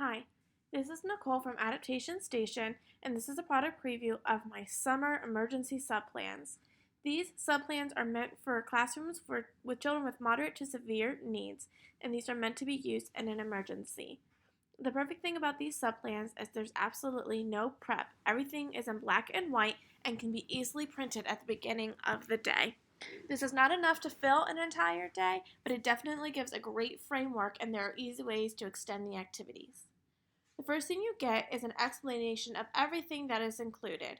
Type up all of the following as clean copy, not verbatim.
Hi, this is Nicole from Adaptation Station, and this is a product preview of my summer emergency subplans. These subplans are meant for classrooms with children with moderate to severe needs, and these are meant to be used in an emergency. The perfect thing about these subplans is there's absolutely no prep. Everything is in black and white and can be easily printed at the beginning of the day. This is not enough to fill an entire day, but it definitely gives a great framework, and there are easy ways to extend the activities. The first thing you get is an explanation of everything that is included.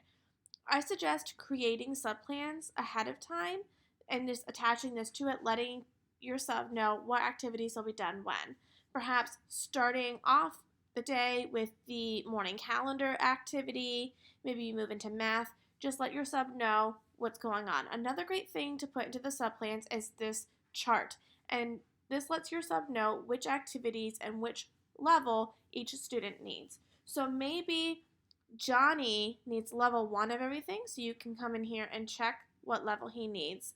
I suggest creating subplans ahead of time and just attaching this to it, letting your sub know what activities will be done when. Perhaps starting off the day with the morning calendar activity, maybe you move into math, just let your sub know what's going on. Another great thing to put into the subplans is this chart, and this lets your sub know which activities and which level each student needs. So maybe Johnny needs level 1 of everything, so you can come in here and check what level he needs.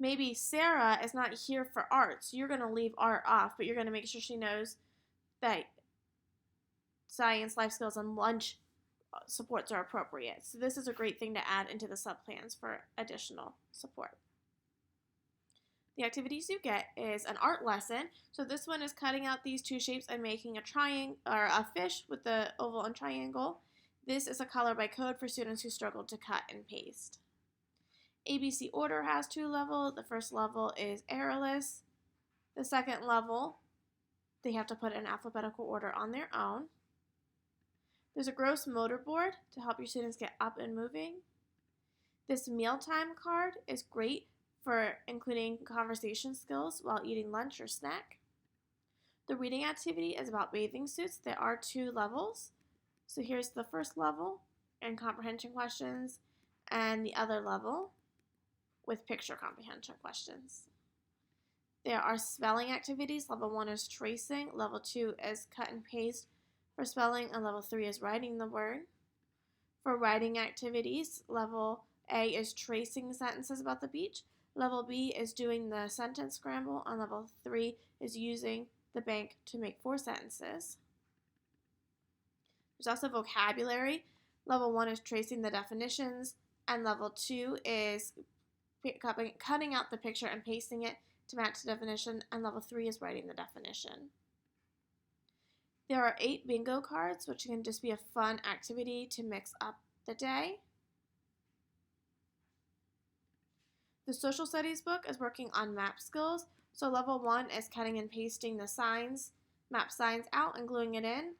Maybe Sarah is not here for art, so you're going to leave art off, but you're going to make sure she knows that science, life skills, and lunch supports are appropriate. So this is a great thing to add into the subplans for additional support. The activities you get is an art lesson. So this one is cutting out these two shapes and making a triangle or a fish with the oval and triangle. This is a color by code for students who struggle to cut and paste. ABC order has 2 levels. The first level is errorless. The second level, they have to put in alphabetical order on their own. There's a gross motor board to help your students get up and moving. This mealtime card is great for including conversation skills while eating lunch or snack. The reading activity is about bathing suits. There are 2 levels. So here's the first level and comprehension questions, and the other level with picture comprehension questions. There are spelling activities. Level 1 is tracing, level 2 is cut and paste for spelling, and level 3 is writing the word. For writing activities, level A is tracing sentences about the beach, level B is doing the sentence scramble, and level 3 is using the bank to make 4 sentences. There's also vocabulary. Level 1 is tracing the definitions, and level 2 is cutting out the picture and pasting it to match the definition, and level 3 is writing the definition. There are 8 bingo cards, which can just be a fun activity to mix up the day. The social studies book is working on map skills. So level 1 is cutting and pasting the signs, map signs out and gluing it in.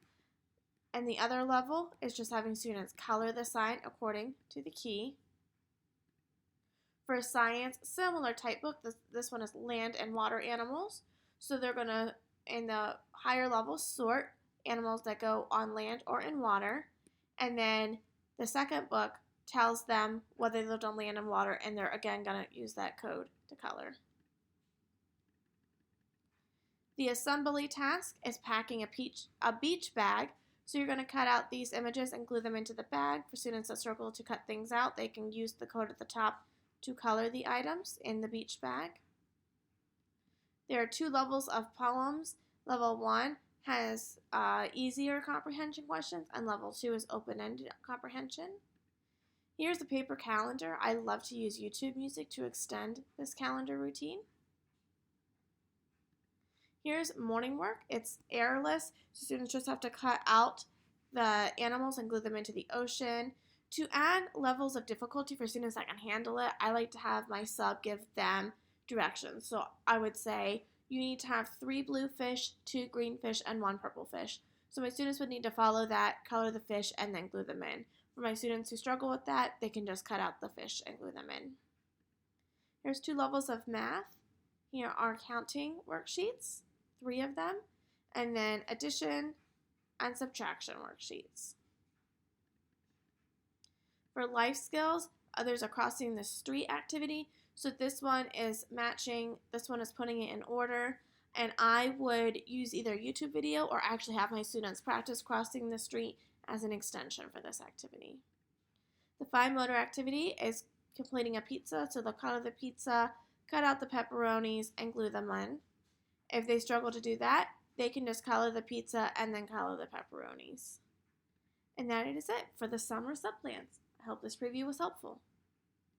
And the other level is just having students color the sign according to the key. For a science similar type book, this one is land and water animals. So they're going to, in the higher level, sort animals that go on land or in water. And then the second book tells them whether they lived on land and water, and they're again going to use that code to color. The assembly task is packing a beach bag. So you're going to cut out these images and glue them into the bag. For students that struggle to cut things out, they can use the code at the top to color the items in the beach bag. There are 2 levels of poems. Level 1 has easier comprehension questions, and level 2 is open-ended comprehension. Here's the paper calendar. I love to use YouTube music to extend this calendar routine. Here's morning work. It's errorless, so students just have to cut out the animals and glue them into the ocean. To add levels of difficulty for students that can handle it, I like to have my sub give them directions. So I would say you need to have 3 blue fish, 2 green fish, and 1 purple fish. So my students would need to follow that, color the fish, and then glue them in. For my students who struggle with that, they can just cut out the fish and glue them in. Here's 2 levels of math. Here are counting worksheets, 3 of them, and then addition and subtraction worksheets. For life skills, there's a crossing the street activity. So this one is matching, this one is putting it in order, and I would use either YouTube video or actually have my students practice crossing the street as an extension for this activity. The fine motor activity is completing a pizza, so they'll color the pizza, cut out the pepperonis, and glue them in. If they struggle to do that, they can just color the pizza and then color the pepperonis. And that is it for the summer sub plans. I hope this preview was helpful.